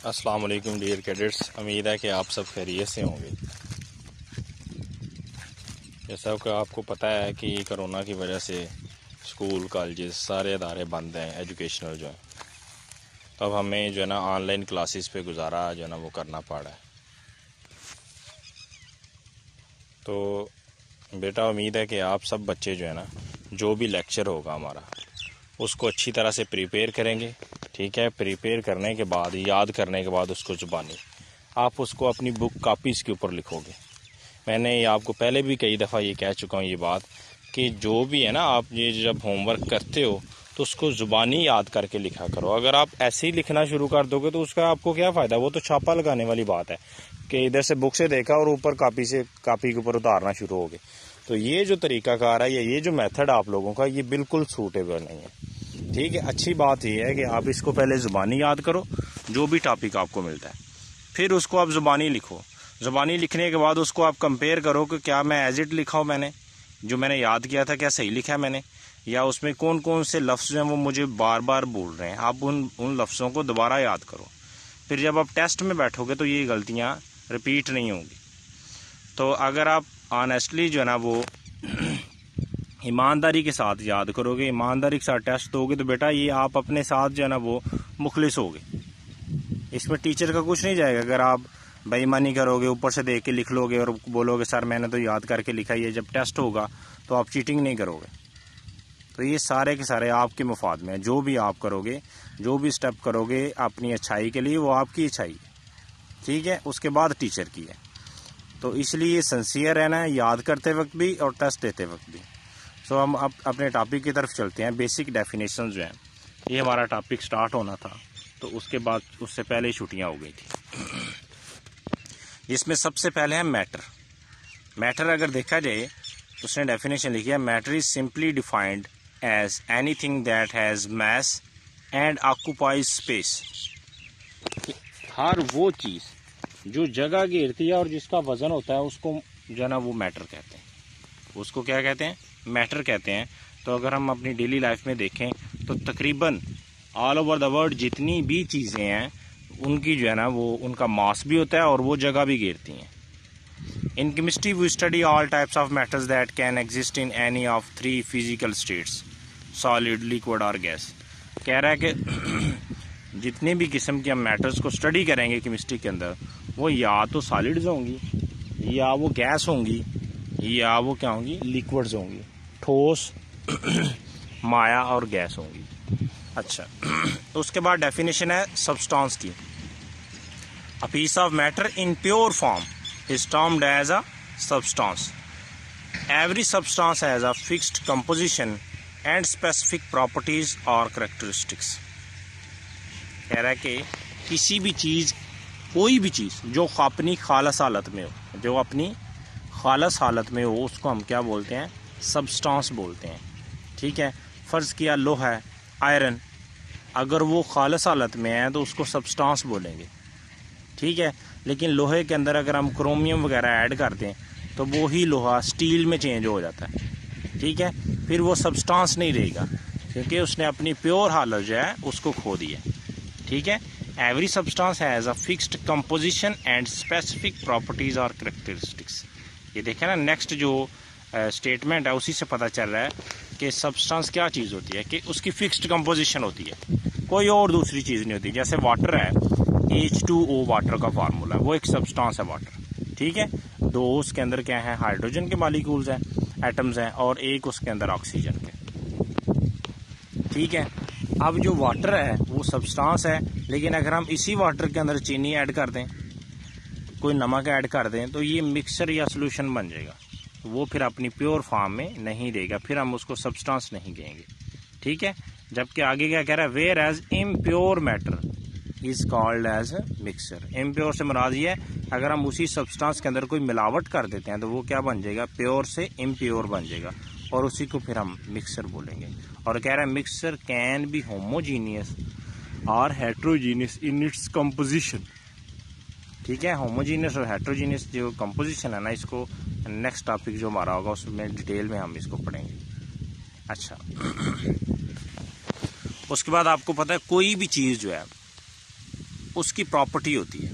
अस्सलाम वालेकुम dear cadets, उम्मीद है कि आप सब खैरियत से होंगे। जैसा कि आपको पता है कि कोरोना की वजह से स्कूल कॉलेजेस सारे इदारे बंद हैं एजुकेशनल जो है, तो अब हमें जो है ना ऑनलाइन क्लासेस पे गुजारा जो है ना वो करना पड़ा है। तो बेटा उम्मीद है कि आप सब बच्चे जो है ना जो भी लेक्चर होगा हमारा उसको अच्छी तरह से प्रिपेयर करेंगे। ठीक है, प्रिपेयर करने के बाद याद करने के बाद उसको ज़ुबानी आप उसको अपनी बुक कापीज़ के ऊपर लिखोगे। मैंने ये आपको पहले भी कई दफ़ा ये कह चुका हूँ ये बात कि जो भी है ना आप ये जब होमवर्क करते हो तो उसको ज़ुबानी याद करके लिखा करो। अगर आप ऐसे ही लिखना शुरू कर दोगे तो उसका आपको क्या फ़ायदा। वो तो छापा लगाने वाली बात है कि इधर से बुक से देखा और ऊपर कापी के ऊपर उतारना शुरू हो गए। तो ये जो तरीकाकार है या ये जो मेथड आप लोगों का ये बिल्कुल सूटेबल नहीं है। ठीक है, अच्छी बात यह है कि आप इसको पहले ज़ुबानी याद करो जो भी टॉपिक आपको मिलता है, फिर उसको आप ज़ुबानी लिखो। ज़ुबानी लिखने के बाद उसको आप कंपेयर करो कि क्या मैं एज इट लिखा हूँ, मैंने जो मैंने याद किया था क्या सही लिखा है मैंने, या उसमें कौन कौन से लफ्ज़ हैं वो मुझे बार बार बोल रहे हैं। आप उन लफ्ज़ों को दोबारा याद करो। फिर जब आप टेस्ट में बैठोगे तो ये गलतियाँ रिपीट नहीं होंगी। तो अगर आप ऑनेस्टली जो है ना वो ईमानदारी के साथ याद करोगे, ईमानदारी के साथ टेस्ट दोगे तो बेटा ये आप अपने साथ जो है ना वो मुखलिस होगे। इसमें टीचर का कुछ नहीं जाएगा। अगर आप बेईमानी करोगे, ऊपर से देख के लिख लोगे और बोलोगे सर मैंने तो याद करके लिखा ही है, जब टेस्ट होगा तो आप चीटिंग नहीं करोगे। तो ये सारे के सारे आपके मुफाद में है। जो भी आप करोगे, जो भी स्टेप करोगे अपनी अच्छाई के लिए वो आपकी अच्छाई है। ठीक है, उसके बाद टीचर की है। तो इसलिए सिंसियर रहना है याद करते वक्त भी और टेस्ट देते वक्त भी। तो हम अब अपने टॉपिक की तरफ चलते हैं। बेसिक डेफिनेशन जो है ये हमारा टॉपिक स्टार्ट होना था, तो उसके बाद उससे पहले ही छुट्टियां हो गई थी। जिसमें सबसे पहले है मैटर। मैटर अगर देखा जाए तो उसने डेफिनेशन लिखी है, matter is simply defined as anything that has mass and occupies space. हर वो चीज़ जो जगह घेरती है और जिसका वजन होता है उसको जो है ना वो मैटर कहते हैं। उसको क्या कहते हैं? मैटर कहते हैं। तो अगर हम अपनी डेली लाइफ में देखें तो तकरीबन ऑल ओवर द वर्ल्ड जितनी भी चीज़ें हैं उनकी जो है ना वो उनका मास भी होता है और वो जगह भी घेरती हैं। In chemistry we study all types of matters that can exist in any of 3 physical states, solid, liquid और गैस। कह रहा है कि जितनी भी किस्म के हम मैटर्स को स्टडी करेंगे केमिस्ट्री के अंदर वो या तो सॉलिड्स होंगी, या वो गैस होंगी, या वो क्या होंगी, लिक्विड्स होंगी, ठोस माया और गैस होंगी। अच्छा, तो उसके बाद डेफिनेशन है सब्सटेंस की। A piece of matter in pure form is termed as a substance. Every substance has a fixed composition and specific properties और कैरेक्टरिस्टिक्स। कह रहा है कि किसी भी चीज़, कोई भी चीज़ जो अपनी खालस हालत में हो, जो अपनी खालस हालत में हो उसको हम क्या बोलते हैं? सब्सटेंस बोलते हैं। ठीक है, फ़र्ज़ किया लोहा है, आयरन, अगर वो खालस हालत में है तो उसको सब्सटेंस बोलेंगे। ठीक है, लेकिन लोहे के अंदर अगर हम क्रोमियम वगैरह ऐड कर दें तो वो ही लोहा स्टील में चेंज हो जाता है। ठीक है, फिर वो सब्सटेंस नहीं रहेगा क्योंकि उसने अपनी प्योर हालत जो है उसको खो दी है। ठीक है, every substance has a fixed composition and specific properties और कैरेक्टरिस्टिक्स। ये देखें ना, नेक्स्ट जो स्टेटमेंट है उसी से पता चल रहा है कि सब्सटेंस क्या चीज़ होती है, कि उसकी फिक्स्ड कंपोजिशन होती है, कोई और दूसरी चीज़ नहीं होती। जैसे वाटर है, H2O वाटर का फार्मूला है, वो एक सब्सटेंस है वाटर। ठीक है, दो उसके अंदर क्या है, हाइड्रोजन के मॉलिक्यूल्स हैं, एटम्स हैं, और एक उसके अंदर ऑक्सीजन के। ठीक है, अब जो वाटर है वो सब्सटेंस है, लेकिन अगर हम इसी वाटर के अंदर चीनी ऐड कर दें, कोई नमक ऐड कर दें तो ये मिक्सचर या सोल्यूशन बन जाएगा। वो फिर अपनी प्योर फॉर्म में नहीं रहेगा, फिर हम उसको सब्सटेंस नहीं कहेंगे। ठीक है, जबकि आगे क्या कह रहा है, whereas impure matter is called as mixture. Impure से मुराद ये है अगर हम उसी सब्सटेंस के अंदर कोई मिलावट कर देते हैं तो वो क्या बन जाएगा, प्योर से इम्प्योर बन जाएगा, और उसी को फिर हम मिक्सचर बोलेंगे। और कह रहा है मिक्सचर कैन बी होमोजीनियस और हेट्रोजीनियस इन इट्स कंपोजिशन। ठीक है, होमोजीनियस और हेट्रोजीनियस जो कंपोजिशन है ना, इसको नेक्स्ट टॉपिक जो हमारा होगा उसमें डिटेल में हम इसको पढ़ेंगे। अच्छा, उसके बाद आपको पता है कोई भी चीज़ जो है उसकी प्रॉपर्टी होती है।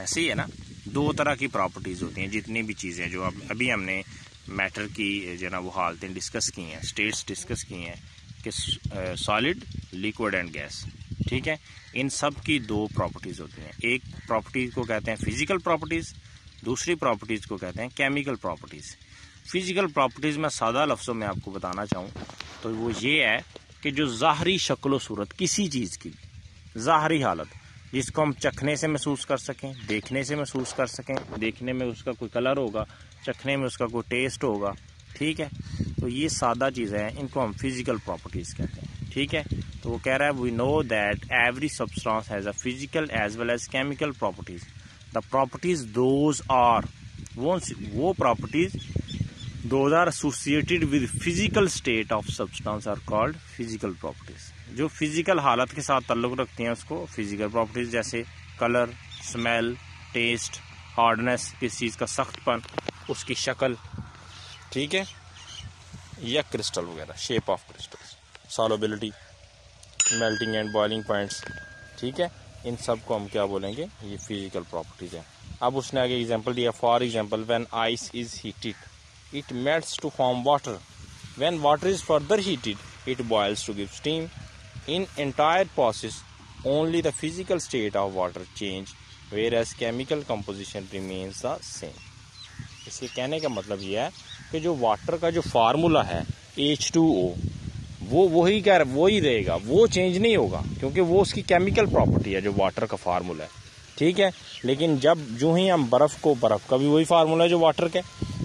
ऐसे ही है ना, दो तरह की प्रॉपर्टीज़ होती हैं जितनी भी चीज़ें जो अभी हमने मैटर की जो ना वो हालतें डिस्कस की हैं, स्टेट्स डिस्कस की हैं कि सॉलिड, लिक्विड एंड गैस, ठीक है। इन सब की दो प्रॉपर्टीज़ होती हैं। एक प्रॉपर्टीज़ को कहते हैं फिजिकल प्रॉपर्टीज़, दूसरी प्रॉपर्टीज़ को कहते हैं केमिकल प्रॉपर्टीज़। फिजिकल प्रॉपर्टीज़ में सादा लफ्ज़ों में आपको बताना चाहूँ तो वो ये है कि जो ज़ाहरी शक्ल सूरत किसी चीज़ की ज़ाहरी हालत, जिसको हम चखने से महसूस कर सकें, देखने से महसूस कर सकें, देखने में उसका कोई कलर होगा, चखने में उसका कोई टेस्ट होगा, ठीक है। तो ये सादा चीज़ें हैं, इनको हम फिजिकल प्रॉपर्टीज़ कहते हैं, ठीक है। तो वो कह रहा है we know that every substance has a physical as well as chemical properties. The properties those are, वो properties those are associated with physical state of substance are called physical properties. जो फिजिकल हालत के साथ ताल्लुक़ रखती हैं उसको physical properties, जैसे कलर, स्मेल, टेस्ट, हार्डनेस, किस चीज़ का सख्तपन, उसकी शक्ल, ठीक है, या क्रिस्टल वगैरह, shape of crystals, solubility, melting and boiling points, ठीक है। इन सब को हम क्या बोलेंगे, ये फिजिकल प्रॉपर्टीज़ हैं। अब उसने आगे एग्जांपल दिया, for example when ice is heated it melts to form water, when water is further heated it boils to give steam. In entire process, only the physical state of water change, whereas chemical composition remains the same. इसके कहने का मतलब यह है कि जो water का जो फार्मूला है H2O वो वही रहेगा, वो चेंज नहीं होगा, क्योंकि वो उसकी केमिकल प्रॉपर्टी है जो वाटर का फार्मूला है, ठीक है। लेकिन जो ही हम बर्फ़ का भी वही फार्मूला है जो वाटर का,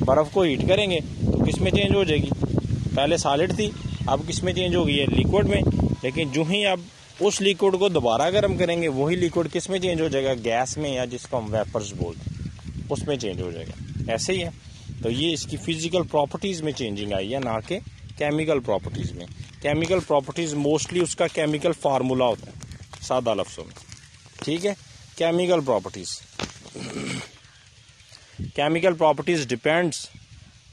बर्फ़ को हीट करेंगे तो किस में चेंज हो जाएगी, पहले सॉलिड थी, अब किस में चेंज होगी, है लिक्विड में। लेकिन जो ही अब उस लिक्विड को दोबारा गर्म करेंगे वही लिक्विड किस में चेंज हो जाएगा, गैस में, या जिसको हम वेपर्स बोलते हैं उसमें चेंज हो जाएगा। ऐसे ही है। तो ये इसकी फिजिकल प्रॉपर्टीज़ में चेंजिंग आई है, ना कि केमिकल प्रॉपर्टीज़ में। केमिकल प्रॉपर्टीज़ मोस्टली उसका केमिकल फार्मूला होता है, सादा लफ्ज़ों में, ठीक है। Chemical properties depends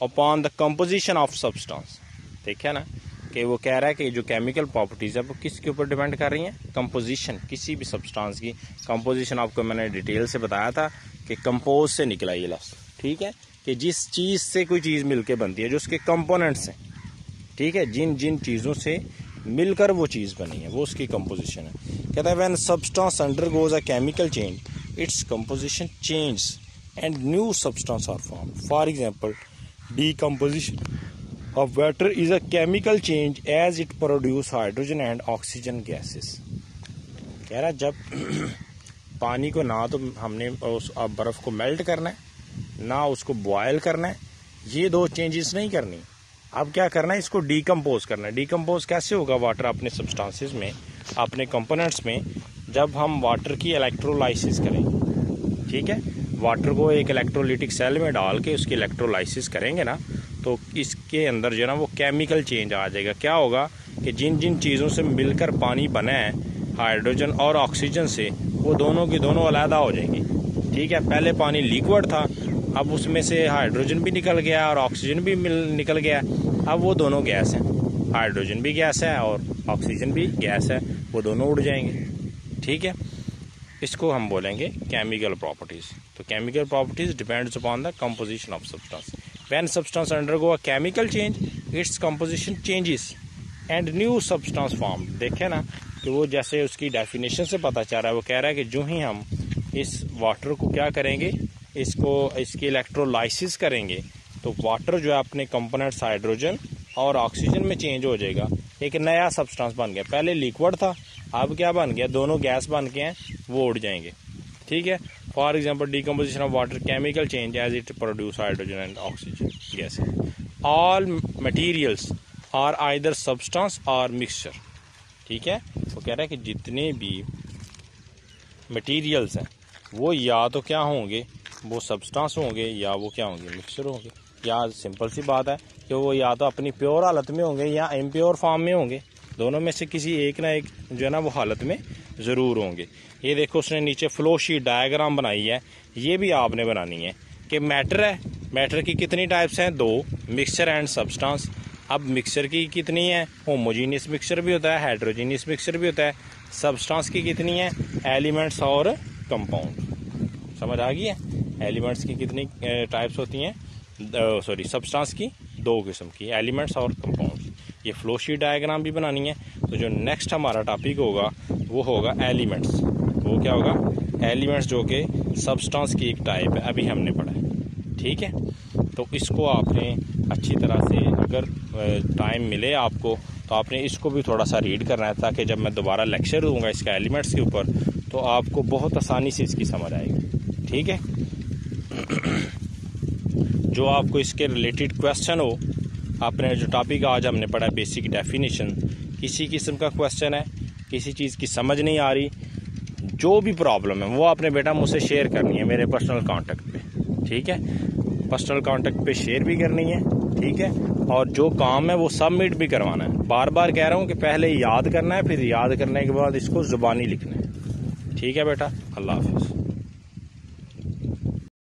upon the composition of substance. देखिए ना कि वो कह रहा है कि जो केमिकल प्रॉपर्टीज़ है वो किसके ऊपर डिपेंड कर रही हैं, कंपोजिशन, किसी भी सब्सटेंस की कंपोजिशन। आपको मैंने डिटेल से बताया था कि कंपोज से निकला ये लफ्ज़, ठीक है, कि जिस चीज़ से कोई चीज़ मिलके बनती है, जो उसके कंपोनेंट्स हैं, ठीक है, जिन चीज़ों से मिलकर वो चीज़ बनी है वो उसकी कंपोजिशन है। कहता है when substance undergoes a chemical change its composition change and new substance are formed. For example decomposition of water is a chemical change as it produce hydrogen and oxygen gases। कह रहा जब पानी को ना तो हमने उस बर्फ़ को मेल्ट करना है, ना उसको बॉयल करना है, ये दो चेंजेस नहीं करनी। अब क्या करना है, इसको डीकम्पोज करना है। डीकम्पोज कैसे होगा वाटर अपने सब्सटेंसेस में, अपने कंपोनेंट्स में, जब हम वाटर की इलेक्ट्रोलाइसिस करें, ठीक है, वाटर को एक इलेक्ट्रोलिटिक सेल में डाल के उसकी इलेक्ट्रोलाइसिस करेंगे ना, तो इसके अंदर जो है ना वो केमिकल चेंज आ जाएगा। क्या होगा कि जिन चीज़ों से मिलकर पानी बना है, हाइड्रोजन और ऑक्सीजन से, वो दोनों की दोनों अलहदा हो जाएंगी, ठीक है। पहले पानी लिक्विड था, अब उसमें से हाइड्रोजन भी निकल गया और ऑक्सीजन भी निकल गया, अब वो दोनों गैस हैं, हाइड्रोजन भी गैस है और ऑक्सीजन भी गैस है, वो दोनों उड़ जाएंगे, ठीक है। इसको हम बोलेंगे केमिकल प्रॉपर्टीज़। तो chemical properties depends upon the composition of substance. When substance undergo a chemical change, its composition changes and new substance formed। देखें ना कि वो जैसे उसकी डेफिनेशन से पता चल रहा है, वो कह रहा है कि जो ही हम इस वाटर को क्या करेंगे, इसकी इलेक्ट्रोलाइसिस करेंगे, तो वाटर जो है अपने कंपोनेंट्स हाइड्रोजन और ऑक्सीजन में चेंज हो जाएगा, एक नया सब्सटेंस बन गया। पहले लिक्विड था, अब क्या बन गया, दोनों गैस बन के हैं, वो उड़ जाएंगे, ठीक है। For example decomposition of water, chemical change as it produce hydrogen and oxygen gas. All materials are either substance और मिक्सचर, ठीक है। वो कह रहा है कि जितने भी मटीरियल्स हैं वो या तो क्या होंगे, वो सब्सटेंस होंगे, या वो क्या होंगे, मिक्सचर होंगे। या सिंपल सी बात है कि वो या तो अपनी प्योर हालत में होंगे या इम्प्योर फॉर्म में होंगे, दोनों में से किसी एक ना एक जो है ना वो हालत में ज़रूर होंगे। ये देखो उसने नीचे फ्लो शीट डायग्राम बनाई है, ये भी आपने बनानी है कि मैटर है, मैटर की कितनी टाइप्स हैं, दो, मिक्सचर एंड सब्सटेंस। अब मिक्सचर की कितनी है, होमोजीनियस मिक्सचर भी होता है, हेट्रोजीनियस मिक्सचर भी होता है। सब्सटेंस की कितनी है, एलिमेंट्स और कंपाउंड। समझ आ गई है? एलिमेंट्स की कितनी टाइप्स होती हैं, सॉरी सब्सटेंस की 2 किस्म की, एलिमेंट्स और कंपाउंड्स। ये फ्लो शीट डायग्राम भी बनानी है। तो जो नेक्स्ट हमारा टॉपिक होगा वो होगा एलिमेंट्स। वो क्या होगा? एलिमेंट्स, जो कि सब्सटेंस की एक टाइप है, अभी हमने पढ़ा है। ठीक है, तो इसको आपने अच्छी तरह से, अगर टाइम मिले आपको, तो आपने इसको भी थोड़ा सा रीड करना है, ताकि जब मैं दोबारा लेक्चर दूंगा इसका एलिमेंट्स के ऊपर, तो आपको बहुत आसानी से इसकी समझ आएगी। ठीक है, जो आपको इसके रिलेटेड क्वेश्चन हो, आपने जो टॉपिक आज हमने पढ़ा है बेसिक डेफिनेशन, किसी किस्म का क्वेश्चन है, किसी चीज़ की समझ नहीं आ रही, जो भी प्रॉब्लम है वो आपने बेटा मुझसे शेयर करनी है मेरे पर्सनल कांटेक्ट पे। ठीक है, पर्सनल कांटेक्ट पे शेयर भी करनी है। ठीक है, और जो काम है वो सबमिट भी करवाना है। बार बार कह रहा हूँ कि पहले याद करना है, फिर याद करने के बाद इसको ज़ुबानी लिखना है। ठीक है बेटा, अल्लाह हाफिज़।